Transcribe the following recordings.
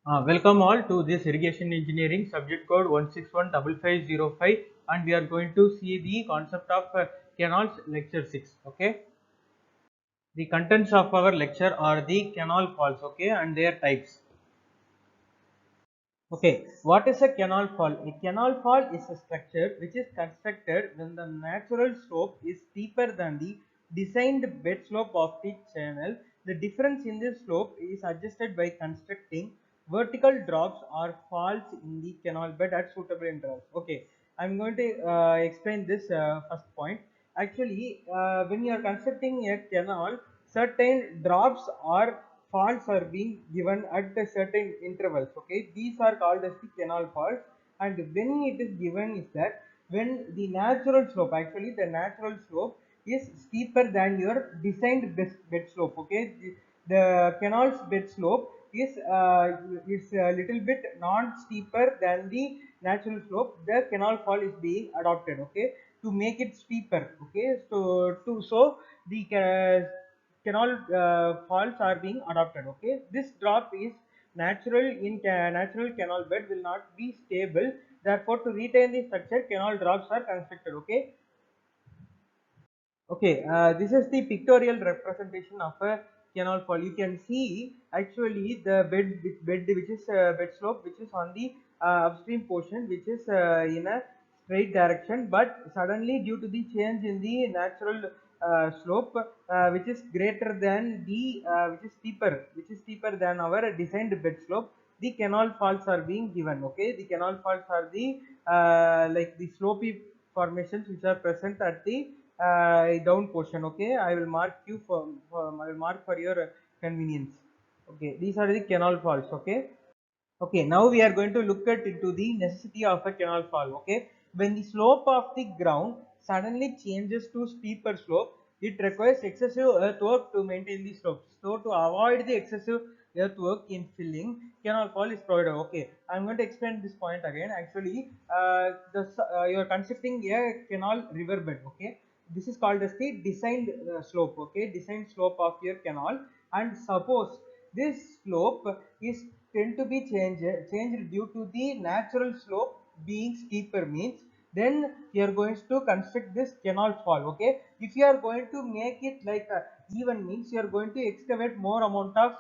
Welcome all to this irrigation engineering subject code 1615505, and we are going to see the concept of canals lecture 6. Okay, the contents of our lecture are the canal faults, okay, and their types. Okay, what is a canal fall? A canal fall is a structure which is constructed when the natural slope is steeper than the designed bed slope of the channel. The difference in this slope is adjusted by constructing vertical drops or falls in the canal bed at suitable intervals. Okay, I'm going to explain this first point. Actually, when you are constructing a canal, certain drops or faults are being given at a certain intervals. Okay, these are called as the canal faults, and when it is given is that when the natural slope, actually the natural slope is steeper than your designed bed slope. Okay, the canal's bed slope is a little bit non steeper than the natural slope. The canal fall is being adopted, okay, to make it steeper. Okay, so the canal falls are being adopted. Okay, this drop is natural in natural canal bed will not be stable, therefore to retain the structure canal drops are constructed. Okay, okay, this is the pictorial representation of a canal fall. You can see actually the bed which is bed slope which is on the upstream portion, which is in a straight direction, but suddenly due to the change in the natural slope, which is greater than the which is steeper than our designed bed slope, the canal falls are being given. Okay, the canal falls are the like the slopy formations which are present at the down portion. Okay, I will mark you for I will mark for your convenience. Okay, these are the canal falls. Okay, okay, now we are going to look at into the necessity of a canal fall. Okay, when the slope of the ground suddenly changes to steeper slope, it requires excessive earthwork to maintain the slope. So to avoid the excessive earthwork in filling, canal fall is provided. Okay, I am going to explain this point again. Actually, you are constructing a canal riverbed. Okay, this is called as the designed slope. Okay, designed slope of your canal, and suppose this slope is tend to be changed due to the natural slope being steeper, means then you are going to construct this canal fall. Okay, if you are going to make it like even, means you are going to excavate more amount of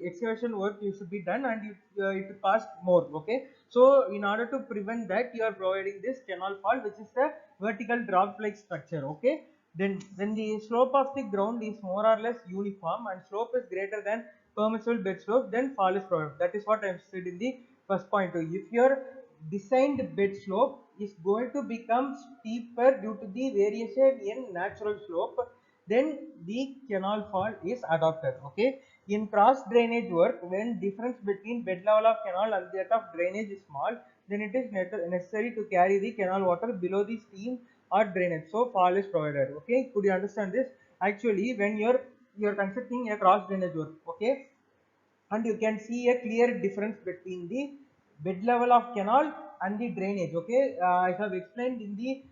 excavation work you should be done, and it will cost more. Okay, so in order to prevent that, you are providing this canal fall, which is a vertical drop like structure. Okay, then when the slope of the ground is more or less uniform and slope is greater than permissible bed slope, then fall is provided. That is what I have said in the first point. If your designed bed slope is going to become steeper due to the variation in natural slope, then the canal fall is adopted. Okay, in cross drainage work, when difference between bed level of canal and that of drainage is small, then it is necessary to carry the canal water below the stream or drainage, so fall is provided. Okay, could you understand this? Actually, when you're constructing a cross drainage work, okay, and you can see a clear difference between the bed level of canal and the drainage. Okay, I have explained in the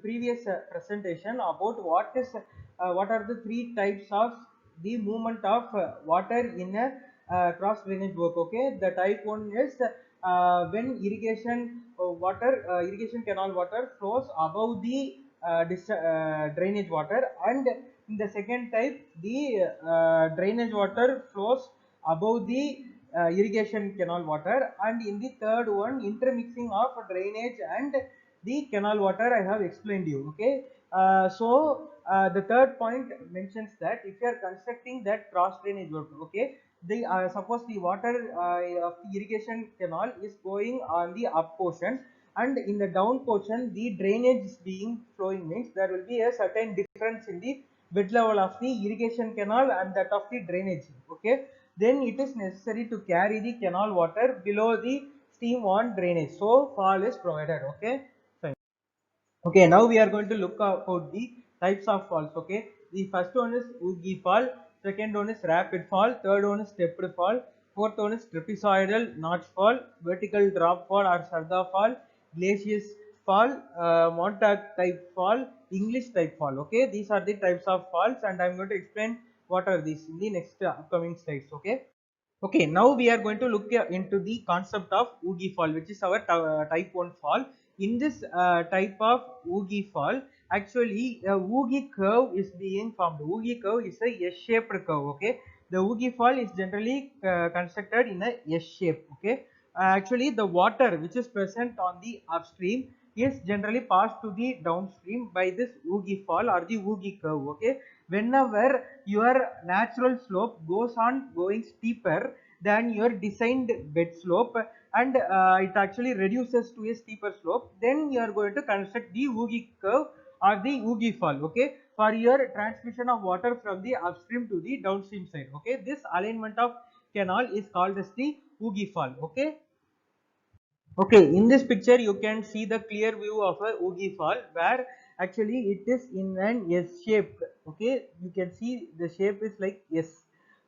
previous presentation about what are the three types of the movement of water in a cross drainage work. Okay, the type one is when irrigation canal water flows above the drainage water, and in the second type the drainage water flows above the irrigation canal water, and in the third one intermixing of drainage and the canal water I have explained you. Okay, the third point mentions that if you are constructing that cross drainage work, okay, the suppose the water of the irrigation canal is going on the up portion, and in the down portion the drainage is being flowing, means there will be a certain difference in the bed level of the irrigation canal and that of the drainage. Okay, then it is necessary to carry the canal water below the stream on drainage, so fall is provided. Okay, fine. Okay, now we are going to look about the types of falls. Okay, the first one is oogie fall, second one is rapid fall, third one is stepped fall, fourth one is trapezoidal notch fall, vertical drop fall or sarda fall, glacius fall, Montauk type fall, English type fall. Okay, these are the types of falls, and I am going to explain what are these in the next upcoming slides. Okay, Okay, now we are going to look into the concept of Oogie fall, which is our type 1 fall. In this type of Oogie fall, actually a Oogie curve is being formed. Oogie curve is a S-shaped curve. Okay, the Oogie fall is generally constructed in a S shape. Okay, actually the water which is present on the upstream is generally passed to the downstream by this Oogie fall or the Oogie curve. Okay, whenever your natural slope goes on going steeper than your designed bed slope, and it actually reduces to a steeper slope, then you are going to construct the Oogie curve or the Oogie fall. Okay, for your transmission of water from the upstream to the downstream side. Okay, this alignment of canal is called as the Oogie fall. Okay. Okay, in this picture you can see the clear view of a Oogie fall, where actually it is in an S shape. Okay, you can see the shape is like S.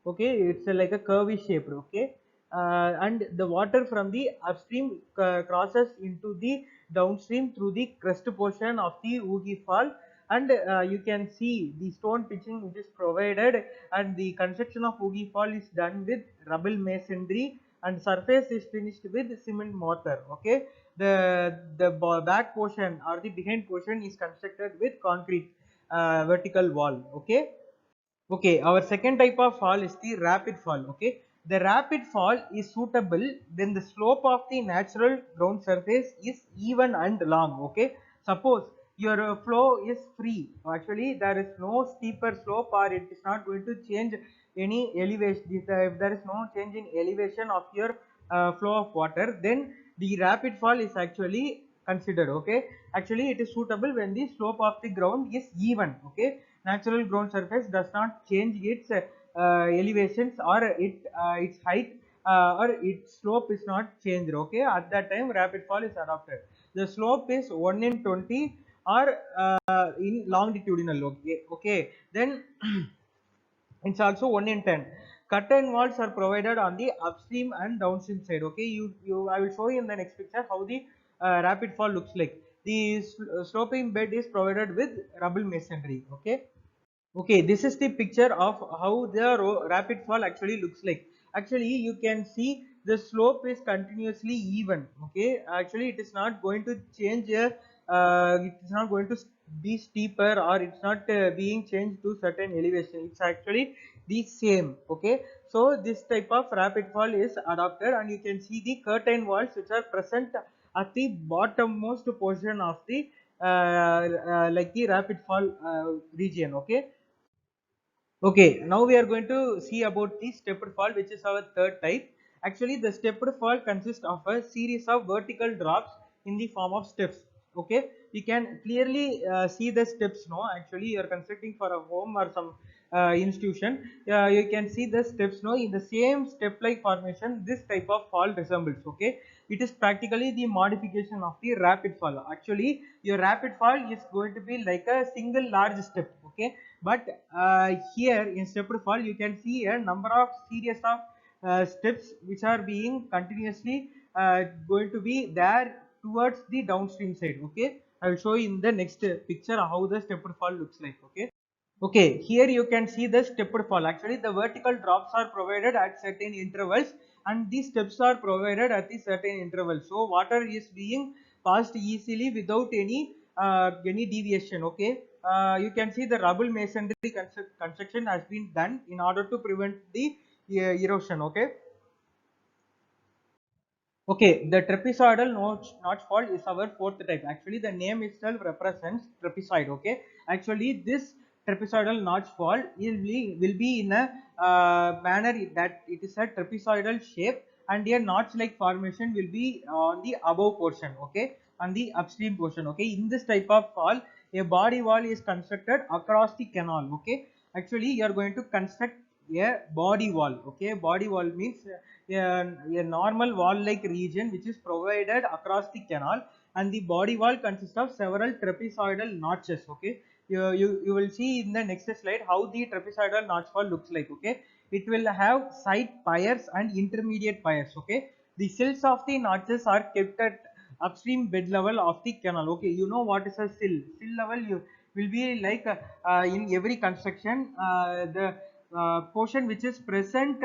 Okay, it's like a curvy shape. Okay, and the water from the upstream crosses into the downstream through the crest portion of the Oogie fall, and you can see the stone pitching which is provided, and the construction of Oogie fall is done with rubble masonry, and surface is finished with cement mortar. Okay, the back portion or the behind portion is constructed with concrete vertical wall. Okay. Okay, our second type of fall is the rapid fall. Okay, the rapid fall is suitable when the slope of the natural ground surface is even and long. Okay, suppose your flow is free. Actually, there is no steeper slope, or it is not going to change any elevation. If there is no change in elevation of your flow of water, then the rapid fall is actually considered. Okay, actually it is suitable when the slope of the ground is even. Okay, natural ground surface does not change its elevations, or its height, or its slope is not changed. Okay, at that time rapid fall is adopted. The slope is 1 in 20 or in longitudinal. Okay, okay, then it's also 1 in 10. Curtain walls are provided on the upstream and downstream side. Okay, I will show you in the next picture how the rapid fall looks like. The sloping bed is provided with rubble masonry. Okay. Okay, this is the picture of how the rapid fall actually looks like. Actually, you can see the slope is continuously even. Okay, actually, it is not going to change. It is not going to be steeper, or it's not being changed to certain elevation. It's actually the same. Okay, so this type of rapid fall is adopted, and you can see the curtain walls which are present at the bottommost portion of the like the rapid fall region. Okay. Okay, now we are going to see about the stepped fall, which is our third type. Actually, the stepped fall consists of a series of vertical drops in the form of steps. Okay, you can clearly see the steps. No, actually, you are constructing for a home or some institution. You can see the steps. No, in the same step-like formation, this type of fall resembles. Okay, it is practically the modification of the rapid fall. Actually, your rapid fall is going to be like a single large step. Okay, but here in stepped fall you can see a number of series of steps which are being continuously going to be there towards the downstream side. Okay, I will show you in the next picture how the stepped fall looks like. Okay. Okay, here you can see the stepped fall. Actually, the vertical drops are provided at certain intervals, and these steps are provided at the certain intervals. So water is being passed easily without any deviation. Okay, you can see the rubble masonry construction has been done in order to prevent the erosion. Okay. Okay, the trapezoidal notch fault is our fourth type. Actually, the name itself represents trapezoid. Okay, actually, this trapezoidal notch fault will be in a manner that it is a trapezoidal shape, and a notch-like formation will be on the above portion. Okay, on the upstream portion. Okay, in this type of fall, a body wall is constructed across the canal. Okay, actually, you are going to construct a body wall. Okay, body wall means a normal wall like region which is provided across the canal, and the body wall consists of several trapezoidal notches. Okay, you will see in the next slide how the trapezoidal notch wall looks like. Okay, it will have side piers and intermediate piers. Okay, the sills of the notches are kept at upstream bed level of the canal. Okay, you know what is a sill level. You will be like in every construction, the portion which is present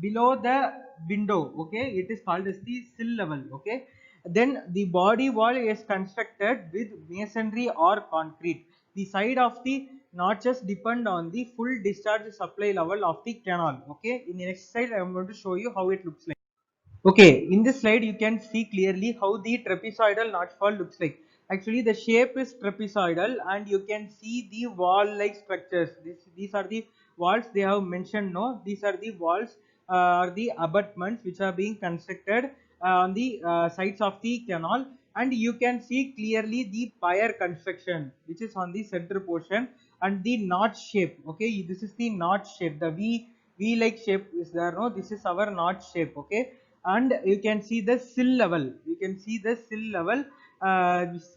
below the window, okay, it is called as the sill level, okay. Then the body wall is constructed with masonry or concrete. The side of the notches depend on the full discharge supply level of the canal, okay. In the next slide I am going to show you how it looks like. Okay, in this slide you can see clearly how the trapezoidal notchfall looks like. Actually, the shape is trapezoidal, and you can see the wall-like structures. These are the walls they have mentioned. No, these are the walls or the abutments which are being constructed on the sides of the canal, and you can see clearly the pier construction which is on the center portion and the notch shape. Okay, this is the notch shape. The V-like shape is there. No, this is our notch shape. Okay, and you can see the sill level, you can see the sill level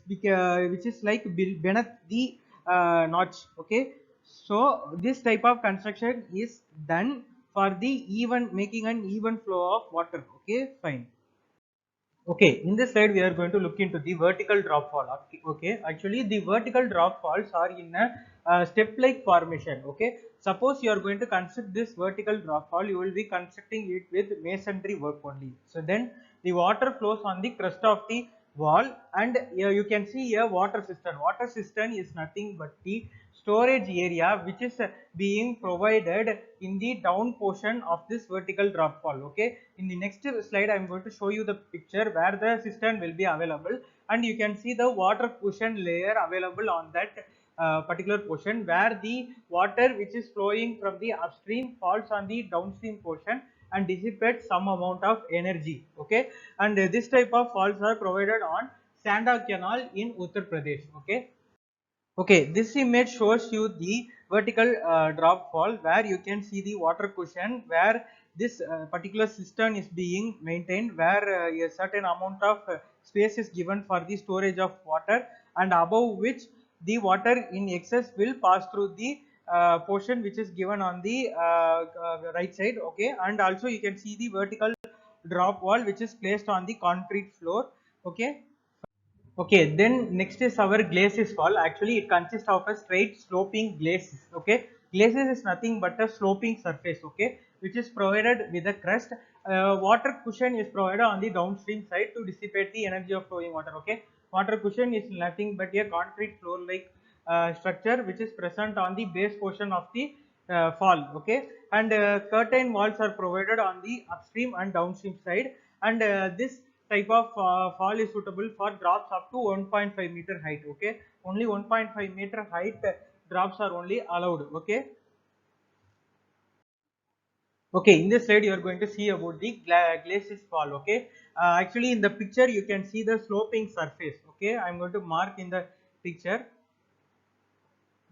which is like beneath the notch, okay. So this type of construction is done for the even making an even flow of water, okay, fine. Okay, in this slide we are going to look into the vertical drop fall. Okay, actually the vertical drop falls are in a step-like formation. Okay, suppose you are going to construct this vertical drop fall, you will be constructing it with masonry work only. So then the water flows on the crest of the wall, and you can see a water cistern. Water cistern is nothing but the storage area which is being provided in the down portion of this vertical drop fall, okay. In the next slide I am going to show you the picture where the cistern will be available, and you can see the water cushion layer available on that particular portion where the water which is flowing from the upstream falls on the downstream portion and dissipates some amount of energy, okay. And this type of falls are provided on Sanda Canal in Uttar Pradesh, okay. Okay, this image shows you the vertical drop fall where you can see the water cushion where this particular cistern is being maintained, where a certain amount of space is given for the storage of water, and above which the water in excess will pass through the portion which is given on the right side, okay. And also you can see the vertical drop wall which is placed on the concrete floor, okay. Okay, then next is our glacis fall. Actually, it consists of a straight sloping glacis. Okay, glacis is nothing but a sloping surface. Okay, which is provided with a crust. Water cushion is provided on the downstream side to dissipate the energy of flowing water. Okay, water cushion is nothing but a concrete floor-like structure which is present on the base portion of the fall. Okay, and curtain walls are provided on the upstream and downstream side, and this type of fall is suitable for drops up to 1.5 meter height, okay. Only 1.5 meter height drops are only allowed, okay. Okay, in this slide you are going to see about the glacis fall, okay. Actually in the picture you can see the sloping surface, okay. I am going to mark in the picture.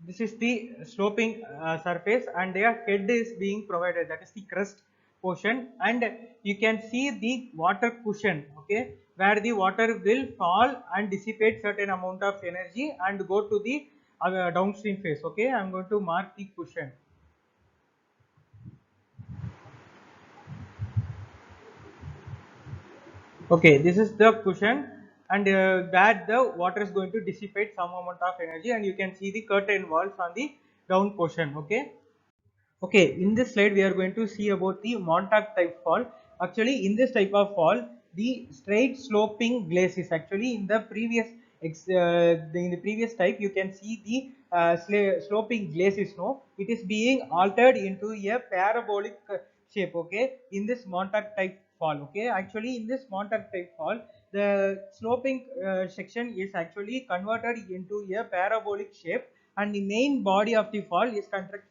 This is the sloping surface, and their head is being provided, that is the crust portion, and you can see the water cushion, okay, where the water will fall and dissipate certain amount of energy and go to the downstream phase, okay. I am going to mark the cushion. Okay, this is the cushion, and that the water is going to dissipate some amount of energy, and you can see the curtain walls on the down portion, okay. Okay, in this slide we are going to see about the Montauk type fall. Actually, in this type of fall, the straight sloping glacis. Actually, in the previous in the previous type, you can see the sloping glacis. No, it is being altered into a parabolic shape. Okay, in this Montauk type fall. Okay, actually, in this Montauk type fall, the sloping section is actually converted into a parabolic shape, and the main body of the fall is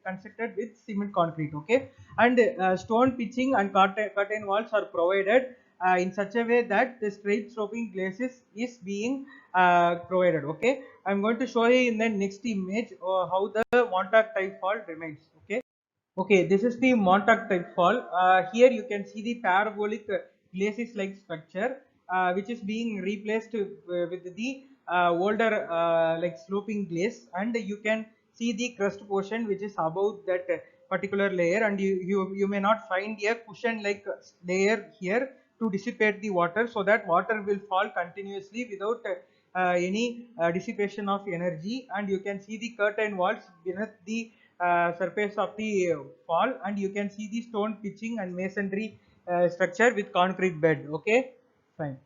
constructed with cement concrete, okay. And stone pitching and curtain walls are provided in such a way that the straight sloping glacis is being provided, okay. I'm going to show you in the next image how the Montauk type fall remains, okay. Okay, this is the Montauk type fall. Here you can see the parabolic glacis like structure which is being replaced with the older like sloping glaze, and you can see the crust portion which is above that particular layer, and you may not find a cushion like layer here to dissipate the water, so that water will fall continuously without any dissipation of energy, and you can see the curtain walls beneath the surface of the fall, and you can see the stone pitching and masonry structure with concrete bed. Okay, fine.